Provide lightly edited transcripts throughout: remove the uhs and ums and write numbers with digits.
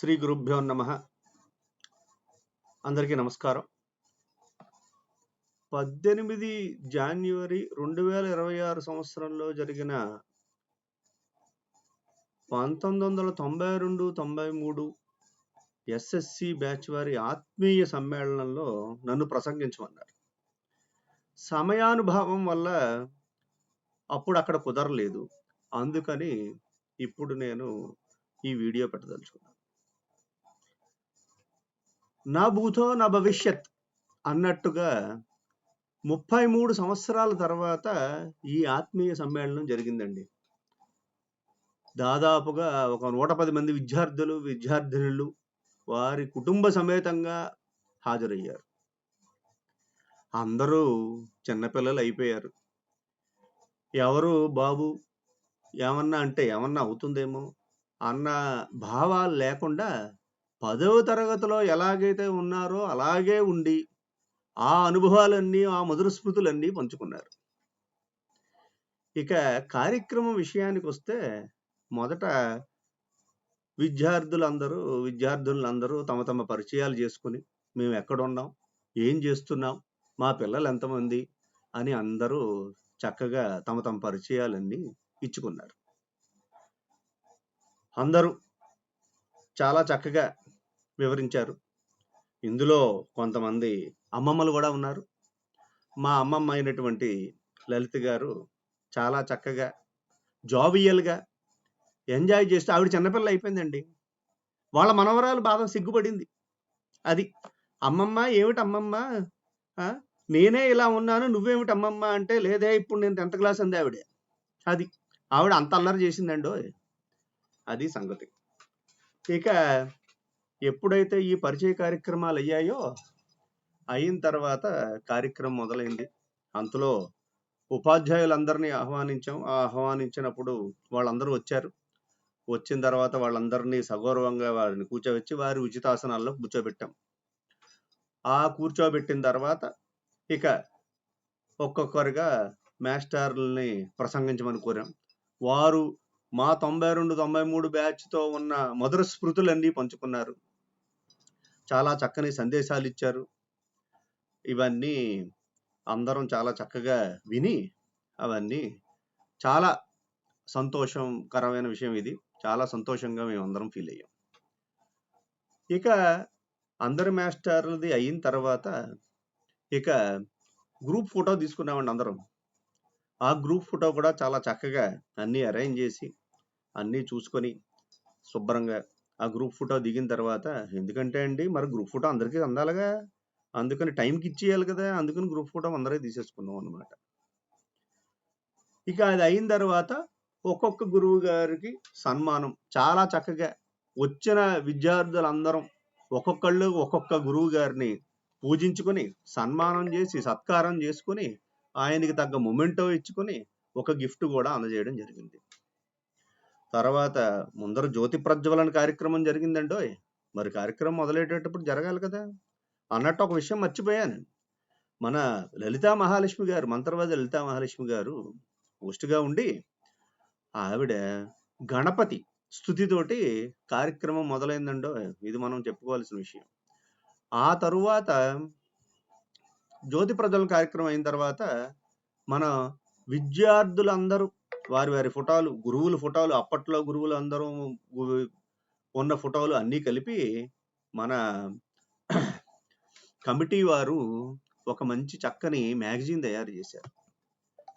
శ్రీ గురుభ్యో నమః. అందరికీ నమస్కారం. 18 జాన్యువరి 2026 సంవత్సరంలో జరిగిన 1992-93 ఎస్ఎస్సి బ్యాచ్ వారి ఆత్మీయ సమ్మేళనంలో నన్ను ప్రసంగించమన్నారు. సమయానుభావం వల్ల అప్పుడు అక్కడ కుదరలేదు. అందుకని ఇప్పుడు నేను ఈ వీడియో పెట్టదలుచుకున్నాను. నా భూతో నా భవిష్యత్ అన్నట్టుగా 33 సంవత్సరాల తర్వాత ఈ ఆత్మీయ సమ్మేళనం జరిగిందండి. దాదాపుగా ఒక 110 మంది విద్యార్థులు, విద్యార్థినులు వారి కుటుంబ సమేతంగా హాజరయ్యారు. అందరూ చిన్నపిల్లలు అయిపోయారు. ఎవరు బాబు ఏమన్నా అంటే ఏమన్నా అవుతుందేమో అన్న భావాలు లేకుండా 10వ తరగతిలో ఎలాగైతే ఉన్నారో అలాగే ఉండి ఆ అనుభవాలన్నీ, ఆ మధుర స్మృతులన్నీ పంచుకున్నారు. ఇక కార్యక్రమం విషయానికొస్తే మొదట విద్యార్థులందరూ తమ తమ పరిచయాలు చేసుకుని, మేము ఎక్కడున్నాం, ఏం చేస్తున్నాం, మా పిల్లలు ఎంతమంది అని అందరూ చక్కగా తమ తమ పరిచయాలన్నీ ఇచ్చుకున్నారు. అందరూ చాలా చక్కగా వివరించారు. ఇందులో కొంతమంది అమ్మమ్మలు కూడా ఉన్నారు. మా అమ్మమ్మ అయినటువంటి లలిత గారు చాలా చక్కగా జావియల్‌గా ఎంజాయ్ చేస్తూ ఆవిడ చిన్నపిల్ల అయిపోయిందండి. వాళ్ళ మనవరాలు బాగా సిగ్గుపడింది. అది అమ్మమ్మ ఏమిటి అమ్మమ్మ నేనే ఇలా ఉన్నాను నువ్వేమిటి అమ్మమ్మ అంటే, లేదే ఇప్పుడు నేను 10th క్లాస్ అంది ఆవిడ. అది ఆవిడ అంత అల్లరి చేసిందండోయ్. అది సంగతి. ఇక ఎప్పుడైతే ఈ పరిచయ కార్యక్రమాలు అయ్యాయో, అయిన తర్వాత కార్యక్రమం మొదలైంది. అంతలో ఉపాధ్యాయులందరినీ ఆహ్వానించినప్పుడు వాళ్ళందరూ వచ్చారు. వచ్చిన తర్వాత వాళ్ళందరినీ సగౌరవంగా వారిని కూర్చోబెట్టి వారి ఉచితాసనాల్లో కూర్చోబెట్టాం. ఆ కూర్చోబెట్టిన తర్వాత ఇక ఒక్కొక్కరుగా మాస్టర్లని ప్రసంగించమని కోరాం. వారు మా 92-93 బ్యాచ్తో ఉన్న మధుర స్మృతులన్నీ పంచుకున్నారు. చాలా చక్కని సందేశాలు ఇచ్చారు. ఇవన్నీ అందరం చాలా చక్కగా విని అవన్నీ చాలా సంతోషకరమైన విషయం ఇది. చాలా సంతోషంగా మేమందరం ఫీల్ అయ్యాం. ఇక అందరి మాస్టర్లది అయిన తర్వాత ఇక గ్రూప్ ఫోటో తీసుకున్నామండి అందరం. ఆ గ్రూప్ ఫోటో కూడా చాలా చక్కగా అన్నీ అరేంజ్ చేసి అన్నీ చూసుకొని శుభ్రంగా ఆ గ్రూప్ ఫోటో దిగిన తర్వాత, ఎందుకంటే అండి మరి గ్రూప్ ఫోటో అందరికీ అందాలిగా, అందుకని టైంకి ఇచ్చేయాలి కదా, అందుకని గ్రూప్ ఫోటో అందరే తీసేసుకున్నాం అన్నమాట. ఇక అది అయిన తర్వాత ఒక్కొక్క గురువు గారికి సన్మానం చాలా చక్కగా వచ్చిన విద్యార్థులందరం ఒక్కొక్కళ్ళు ఒక్కొక్క గురువు గారిని పూజించుకొని సన్మానం చేసి సత్కారం చేసుకుని ఆయనకి తగ్గ మొమెంటో ఇచ్చుకొని ఒక గిఫ్ట్ కూడా అందజేయడం జరిగింది. తర్వాత ముందర జ్యోతి ప్రజ్వలన కార్యక్రమం జరిగిందండోయ్. మరి కార్యక్రమం మొదలయ్యేటప్పుడు జరగాలి కదా అన్నట్టు ఒక విషయం మర్చిపోయాను. మన లలితా మహాలక్ష్మి గారు, మంత్రవాది లలితా మహాలక్ష్మి గారు పోస్ట్గా ఉండి ఆవిడ గణపతి స్తుతితోటి కార్యక్రమం మొదలైందండో. ఇది మనం చెప్పుకోవాల్సిన విషయం. ఆ తరువాత జ్యోతి ప్రజ్వలన కార్యక్రమం అయిన తర్వాత మన విద్యార్థులందరూ వారి వారి ఫోటోలు, గురువుల ఫోటోలు, అప్పట్లో గురువులు అందరూ ఉన్న ఫోటోలు అన్నీ కలిపి మన కమిటీ వారు ఒక మంచి చక్కని మ్యాగజైన్ తయారు చేశారు.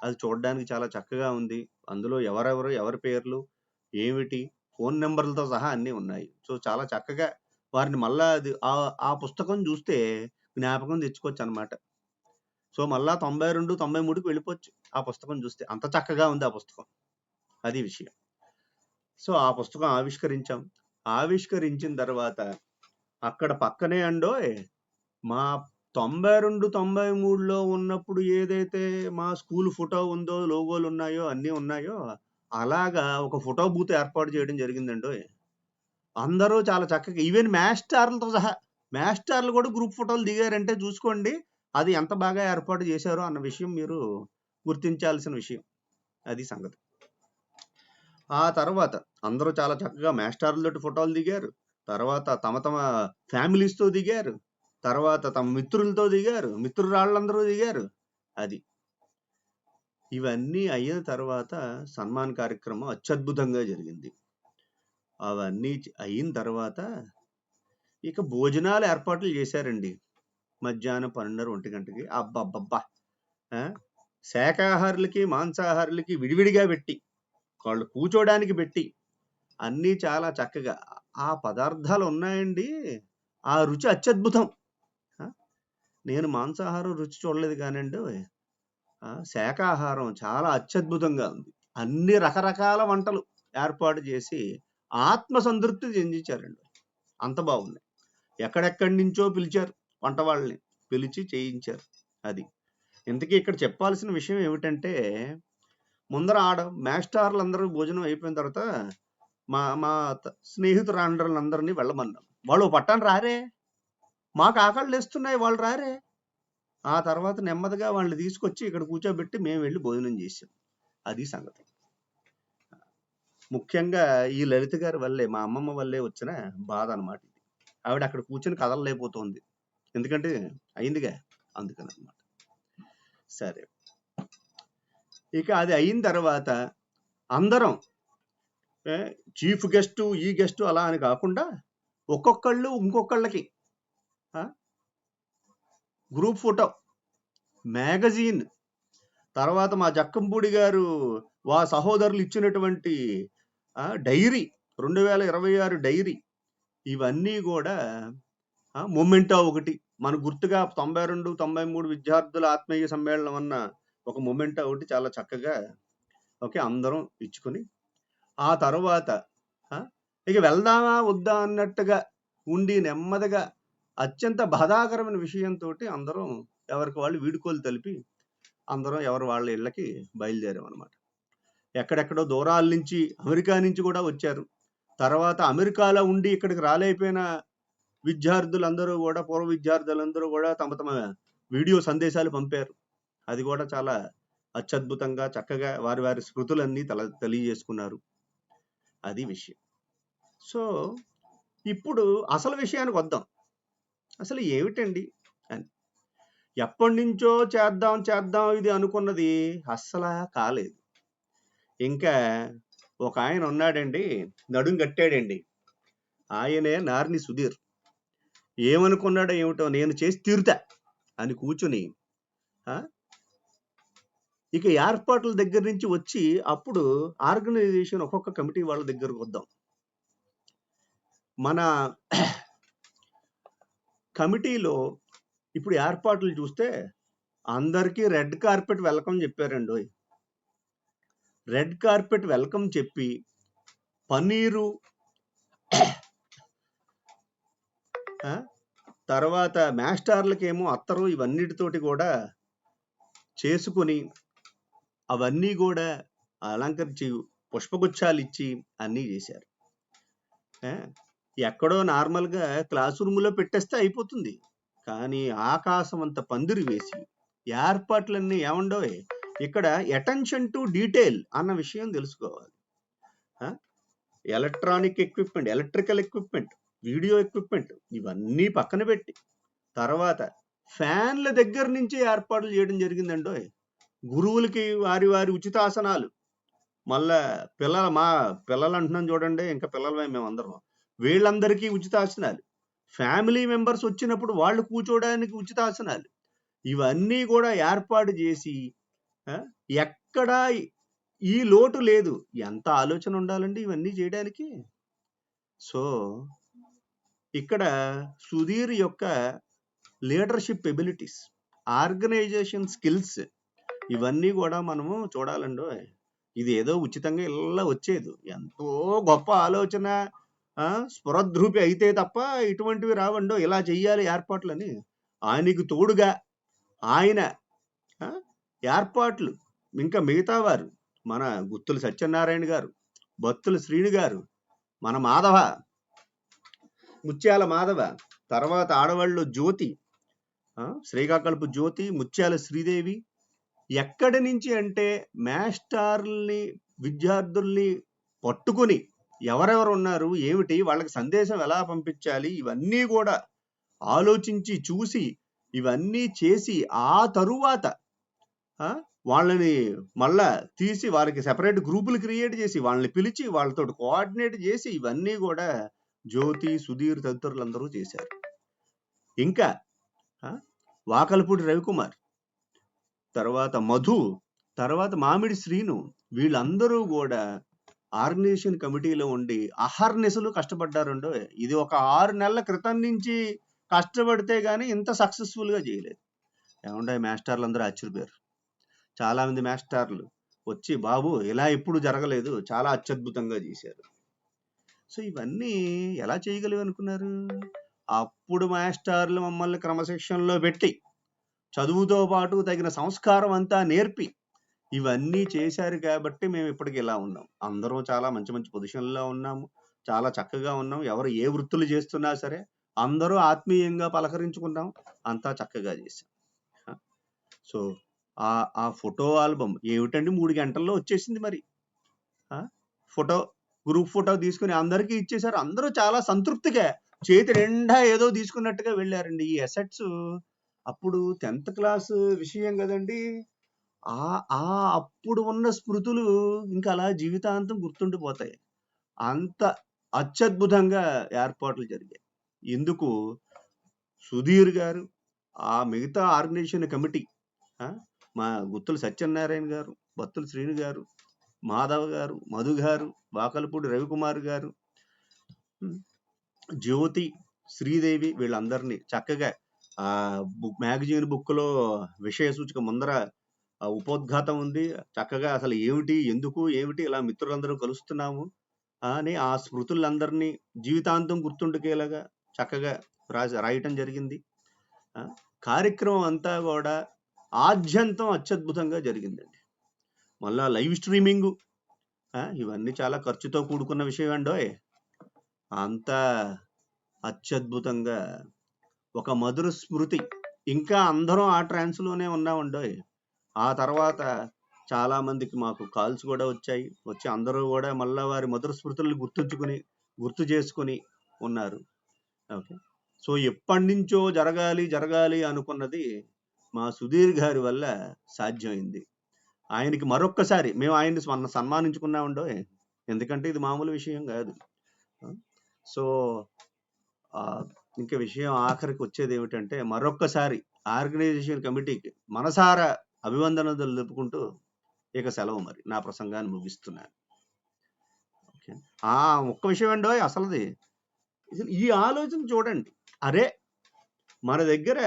అది చూడడానికి చాలా చక్కగా ఉంది. అందులో ఎవరి పేర్లు ఏమిటి, ఫోన్ నెంబర్లతో సహా అన్నీ ఉన్నాయి. సో చాలా చక్కగా వారిని మళ్ళా అది ఆ పుస్తకం చూస్తే జ్ఞాపకం తెచ్చుకోవచ్చు అనమాట. సో మళ్ళా 92-93కి వెళ్ళిపోవచ్చు ఆ పుస్తకం చూస్తే, అంత చక్కగా ఉంది ఆ పుస్తకం. అది విషయం. సో ఆ పుస్తకం ఆవిష్కరించాం. ఆవిష్కరించిన తర్వాత అక్కడ పక్కనే అండోయ్ మా 92-93లో ఉన్నప్పుడు ఏదైతే మా స్కూల్ ఫోటో ఉందో, లోగోలు ఉన్నాయో, అన్నీ ఉన్నాయో, అలాగా ఒక ఫోటో బూత్ ఏర్పాటు చేయడం జరిగిందండోయ్. అందరూ చాలా చక్కగా, ఈవెన్ మాస్టర్లతో సహా మాస్టర్లు కూడా గ్రూప్ ఫోటోలు దిగారంటే చూసుకోండి అది ఎంత బాగా ఏర్పాటు చేశారో అన్న విషయం మీరు గుర్తించాల్సిన విషయం. అది సంగతి. ఆ తర్వాత అందరూ చాలా చక్కగా మాస్టర్లతోటి ఫోటోలు దిగారు. తర్వాత తమ తమ ఫ్యామిలీస్‌తో దిగారు. తర్వాత తమ మిత్రులతో దిగారు. మిత్రురాళ్ళందరూ దిగారు. అది. ఇవన్నీ అయిన తర్వాత సన్మాన్ కార్యక్రమం అత్యద్భుతంగా జరిగింది. అవన్నీ అయిన తర్వాత ఇక భోజనాలు ఏర్పాట్లు చేశారండి. మధ్యాహ్నం 12:30, 1 గంటకి. అబ్బబ్బబ్బా! ఆ! శాకాహారులకి, మాంసాహారులకి విడివిడిగా పెట్టి, వాళ్ళు కూర్చోడానికి పెట్టి, అన్నీ చాలా చక్కగా ఆ పదార్థాలు ఉన్నాయండి. ఆ రుచి అత్యద్భుతం. ఆ! నేను మాంసాహారం రుచి చూడలేదు కానండోయ్! శాకాహారం చాలా అత్యద్భుతంగా ఉంది. అన్ని రకరకాల వంటలు ఏర్పాటు చేసి ఆత్మ సంతృప్తి చెందించారండి. అంత బాగున్నాయి. ఎక్కడెక్కడి నుంచో పిలిచారు వంట వాళ్ళని. పిలిచి చేయించారు. అది. ఇంతకీ ఇక్కడ చెప్పాల్సిన విషయం ఏమిటంటే, ముందర మేస్టార్లందరూ భోజనం అయిపోయిన తర్వాత మా మా స్నేహితురాండ్రులందరినీ వెళ్ళమన్నాం. వాళ్ళు ఓ పట్టాన రారే. మాకు ఆకళ్ళేస్తున్నాయి వాళ్ళు రారే. ఆ తర్వాత నెమ్మదిగా వాళ్ళని తీసుకొచ్చి ఇక్కడ కూర్చోబెట్టి మేము వెళ్ళి భోజనం చేసాం. అది సంగతి. ముఖ్యంగా ఈ లలిత గారి వల్లే, మా అమ్మమ్మ వల్లే వచ్చిన బాధ అనమాట ఇది. ఆవిడ అక్కడ కూర్చొని కదలలేకపోతుంది. ఎందుకంటే అయిందిగా, అందుకనమాట. సరే. ఇక అది అయిన తర్వాత అందరం చీఫ్ గెస్టు, ఈ గెస్టు అలా అని కాకుండా ఒక్కొక్కళ్ళు ఇంకొకళ్ళకి గ్రూప్ ఫోటో, మ్యాగజైన్, తర్వాత మా జక్కంపూడి గారు సహోదరులు ఇచ్చినటువంటి డైరీ, 2026 డైరీ, ఇవన్నీ కూడా మొమెంటో ఒకటి మన గుర్తుగా 92, 93 విద్యార్థుల ఆత్మీయ సమ్మేళనం అన్న ఒక మొమెంటో ఒకటి చాలా చక్కగా అందరం ఇచ్చుకొని, ఆ తర్వాత ఇక వెళ్దామా వద్దా అన్నట్టుగా ఉండి నెమ్మదిగా అత్యంత బాధాకరమైన విషయంతో అందరం ఎవరికి వాళ్ళు వీడుకోలు తెలిపి అందరం ఎవరు వాళ్ళ ఇళ్ళకి బయలుదేరాం అనమాట. ఎక్కడెక్కడో దూరాల నుంచి, అమెరికా నుంచి కూడా వచ్చారు. తర్వాత అమెరికాలో ఉండి ఇక్కడికి రాలేకపోయిన విద్యార్థులందరూ కూడా, పూర్వ విద్యార్థులందరూ కూడా తమ తమ వీడియో సందేశాలు పంపారు. అది కూడా చాలా అత్యద్భుతంగా చక్కగా వారి వారి స్మృతులన్నీ తెలియజేసుకున్నారు. అది విషయం. సో ఇప్పుడు అసలు విషయానికి వద్దాం. అసలు ఏమిటండి అని. ఎప్పటి నుంచో చేద్దాం ఇది అనుకున్నది అస్సలా కాలేదు. ఇంకా ఒక ఆయన ఉన్నాడండి, నడుం కట్టాడండి. ఆయనే నార్ని సుధీర్. ఏమనుకున్నాడో ఏమిటో, నేను చేసి తీరుతా అని కూర్చుని ఇక ఏర్పాట్ల దగ్గర నుంచి వచ్చి అప్పుడు ఆర్గనైజేషన్ ఒక్కొక్క కమిటీ వాళ్ళ దగ్గరకు వద్దాం. మన కమిటీలో ఇప్పుడు ఏర్పాట్లు చూస్తే అందరికీ రెడ్ కార్పెట్ వెల్కమ్ చెప్పారండి. రెడ్ కార్పెట్ వెల్కమ్ చెప్పి పన్నీరు, తర్వాత మాస్టర్లకేమో అత్తరు, ఇవన్నిటితోటి కూడా చేసుకుని అవన్నీ కూడా అలంకరించి పుష్పగుచ్చాలు ఇచ్చి అన్నీ చేశారు. ఎక్కడో నార్మల్గా క్లాస్ రూమ్లో పెట్టేస్తే అయిపోతుంది. కానీ ఆకాశం అంత పందిరి వేసి ఏర్పాట్లన్నీ ఏమండోయ్, ఇక్కడ అటెన్షన్ టు డీటెయిల్ అన్న విషయం తెలుసుకోవాలి. Electronic equipment, electrical equipment, video equipment ఇవన్నీ పక్కన పెట్టి తర్వాత ఫ్యాన్ల దగ్గర నుంచి ఏర్పాట్లు చేయడం జరిగిందండోయ్. గురువులకి వారి వారి ఉచితాసనాలు, మళ్ళా మా పిల్లలు అంటున్నాం చూడండి, ఇంకా పిల్లలమే మేమందరం, వీళ్ళందరికీ ఉచితాసనాలు, ఫ్యామిలీ మెంబర్స్ వచ్చినప్పుడు వాళ్ళు కూర్చోడానికి ఉచితాసనాలు, ఇవన్నీ కూడా ఏర్పాటు చేసి ఎక్కడా ఈ లోటు లేదు. ఎంత ఆలోచన ఉండాలండి ఇవన్నీ చేయడానికి. సో ఇక్కడ సుధీర్ యొక్క లీడర్షిప్ ఎబిలిటీస్, ఆర్గనైజేషన్ స్కిల్స్ ఇవన్నీ కూడా మనము చూడాలండి. ఇది ఏదో ఉచితంగా ఇలా వచ్చేది, ఎంతో గొప్ప ఆలోచన స్ఫురద్రూపి అయితే తప్ప ఇటువంటివి రావండో. ఇలా చెయ్యాలి ఏర్పాట్లని. ఆయనకు తోడుగా ఆయన ఏర్పాట్లు, ఇంకా మిగతా వారు, మన గుత్తుల సత్యనారాయణ గారు, బత్తుల శ్రీను గారు, మన మాధవ, ముత్యాల మాధవ, తర్వాత ఆడవాళ్ళు జ్యోతి, శ్రీకాకుళపు జ్యోతి, ముత్యాల శ్రీదేవి, ఎక్కడి నుంచి అంటే మాస్టర్ని, విద్యార్థుల్ని పట్టుకుని ఎవరెవరు ఉన్నారు, ఏమిటి, వాళ్ళకి సందేశం ఎలా పంపించాలి, ఇవన్నీ కూడా ఆలోచించి చూసి ఇవన్నీ చేసి ఆ తరువాత వాళ్ళని మళ్ళా తీసి వారికి సెపరేట్ గ్రూపులు క్రియేట్ చేసి వాళ్ళని పిలిచి వాళ్ళతో కోఆర్డినేట్ చేసి ఇవన్నీ కూడా జ్యోతి, సుధీర్ తదితరులందరూ చేశారు. ఇంకా వాకలపూడి రవికుమార్, తర్వాత మధు, తర్వాత మామిడి శ్రీను, వీళ్ళందరూ కూడా ఆర్గనైజేషన్ కమిటీలో ఉండి అహర్నిశలు కష్టపడ్డారండో. ఇది ఒక 6 నెలల క్రితం నుంచి కష్టపడితే గానీ ఇంత సక్సెస్ఫుల్గా చేయలేదు. ఏమంటే మాస్టర్లు అందరూ ఆశ్చర్యపోయారు. చాలా మంది మాస్టర్లు వచ్చి బాబు ఇలా ఎప్పుడు జరగలేదు, చాలా అత్యద్భుతంగా చేశారు. సో ఇవన్నీ ఎలా చేయగలివి అనుకున్నారు? అప్పుడు మాస్టర్లు మమ్మల్ని క్రమశిక్షణలో పెట్టి చదువుతో పాటు తగిన సంస్కారం అంతా నేర్పి ఇవన్నీ చేశారు కాబట్టి మేము ఇప్పటికి ఇలా ఉన్నాం. అందరం చాలా మంచి మంచి పొజిషన్లో ఉన్నాము, చాలా చక్కగా ఉన్నాం. ఎవరు ఏ వృత్తులు చేస్తున్నా సరే అందరూ ఆత్మీయంగా పలకరించుకున్నాం, అంతా చక్కగా చేశాం. సో ఆ ఫోటో ఆల్బమ్ ఏమిటండి 3 గంటల్లో వచ్చేసింది. మరి ఫోటో గ్రూప్ ఫోటో తీసుకుని అందరికీ ఇచ్చేశారు. అందరూ చాలా సంతృప్తిగా చేతి నిండా ఏదో తీసుకున్నట్టుగా వెళ్ళారండి. ఈ అసెట్స్ అప్పుడు 10th క్లాస్ విషయం కదండి. అప్పుడు ఉన్న స్మృతులు ఇంకా అలా జీవితాంతం గుర్తుండిపోతాయి. అంత అత్యద్భుతంగా ఏర్పాట్లు జరిగాయి. ఇందుకు సుధీర్ గారు, ఆ మిగతా ఆర్గనైజేషన్ కమిటీ, మా గుత్తుల సత్యనారాయణ గారు, బత్తుల శ్రీను గారు, మాధవ్ గారు, మధు గారు, వాకలపూడి రవికుమార్ గారు, జ్యోతి, శ్రీదేవి, వీళ్ళందరినీ చక్కగా మ్యాగజైన్ బుక్లో విషయ సూచిక ముందర ఉపోద్ఘాతం ఉంది. చక్కగా అసలు ఏమిటి, ఎందుకు, ఏమిటి, ఇలా మిత్రులందరూ కలుస్తున్నాము అని ఆ స్మృతులందరినీ జీవితాంతం గుర్తుండుకేలాగా చక్కగా రాయటం జరిగింది. కార్యక్రమం అంతా కూడా ఆద్యంతం అత్యద్భుతంగా జరిగిందండి. మళ్ళా లైవ్ స్ట్రీమింగు, ఇవన్నీ చాలా ఖర్చుతో కూడుకున్న విషయం అండోయ్. అంతా అత్యద్భుతంగా ఒక మధుర స్మృతి. ఇంకా అందరం ఆ ట్రాన్స్లోనే ఉన్నామండోయ్. ఆ తర్వాత చాలా మందికి మాకు కాల్స్ కూడా వచ్చి అందరూ కూడా మళ్ళా వారి మధుర స్మృతులను గుర్తు చేసుకుని ఉన్నారు. ఓకే. సో ఎప్పటి నుంచో జరగాలి అనుకున్నది మా సుధీర్ గారి వల్ల సాధ్యమైంది. ఆయనకి మరొక్కసారి మేము ఆయన్ని సన్మానించుకున్నామండో. ఎందుకంటే ఇది మామూలు విషయం కాదు. సో ఇంకా విషయం ఆఖరికి వచ్చేది ఏమిటంటే, మరొక్కసారి ఆర్గనైజేషన్ కమిటీకి మనసారా అభివందనలు తెలుపుకుంటూ ఇక సెలవు మరి నా ప్రసంగాన్ని ముగిస్తున్నాను. ఓకే. ఒక్క విషయం అండో అసలుది, ఈ ఆలోచన చూడండి. అరే మన దగ్గర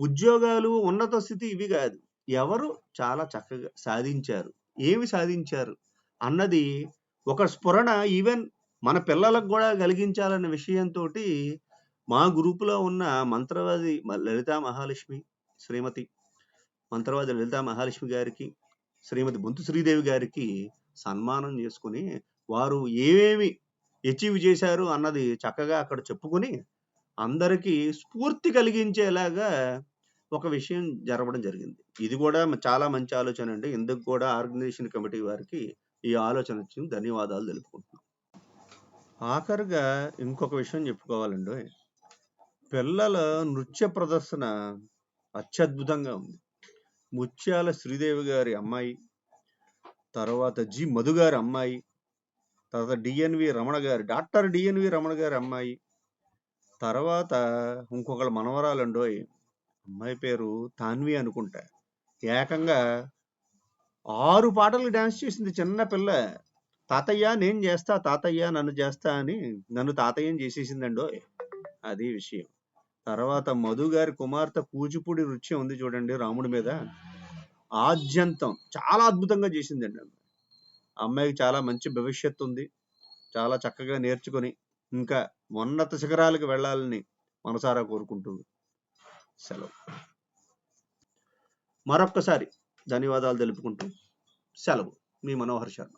ఉద్యోగాలు, ఉన్నత స్థితి ఇవి కాదు, ఎవరు చాలా చక్కగా సాధించారు, ఏమి సాధించారు అన్నది ఒక స్ఫురణ ఈవెన్ మన పిల్లలకు కూడా కలిగించాలన్న విషయంతో మా గ్రూపులో ఉన్న మంత్రవాది లలితా మహాలక్ష్మి, శ్రీమతి మంత్రవాది లలితా మహాలక్ష్మి గారికి, శ్రీమతి బొంతు శ్రీదేవి గారికి సన్మానం చేసుకుని వారు ఏమేమి అచీవ్ చేశారు అన్నది చక్కగా అక్కడ చెప్పుకొని అందరికీ స్ఫూర్తి కలిగించేలాగా ఒక విషయం జరగడం జరిగింది. ఇది కూడా చాలా మంచి ఆలోచన అండి. ఇందుకు కూడా ఆర్గనైజేషన్ కమిటీ వారికి ఈ ఆలోచన వచ్చింది. ధన్యవాదాలు తెలుపుకుంటున్నాం. ఆఖరిగా ఇంకొక విషయం చెప్పుకోవాలండి. పిల్లల నృత్య ప్రదర్శన అత్యద్భుతంగా ఉంది. ముత్యాల శ్రీదేవి గారి అమ్మాయి, తర్వాత జి మధు గారి అమ్మాయి, తర్వాత డాక్టర్ డిఎన్వి రమణ గారి అమ్మాయి, తర్వాత ఇంకొకళ్ళ మనవరాలండోయ్, అమ్మాయి పేరు తాన్వి అనుకుంటా. ఏకంగా 6 పాటలు డాన్స్ చేసింది చిన్న పిల్ల. తాతయ్య నేను చేస్తా, తాతయ్య నన్ను చేస్తా అని నన్ను తాతయ్యని చేసేసిందండోయ్. అది విషయం. తర్వాత మధు గారి కుమార్తె కూచిపూడి నృత్యం ఉంది చూడండి రాముడి మీద, ఆద్యంతం చాలా అద్భుతంగా చేసిందండి. అమ్మాయికి చాలా మంచి భవిష్యత్తు ఉంది. చాలా చక్కగా నేర్చుకుని ఇంకా ఉన్నత శిఖరాలకు వెళ్ళాలని మనసారా కోరుకుంటూ సెలవు. మరొక్కసారి ధన్యవాదాలు తెలుపుకుంటూ సెలవు. మీ మనోహర్ శర్మ.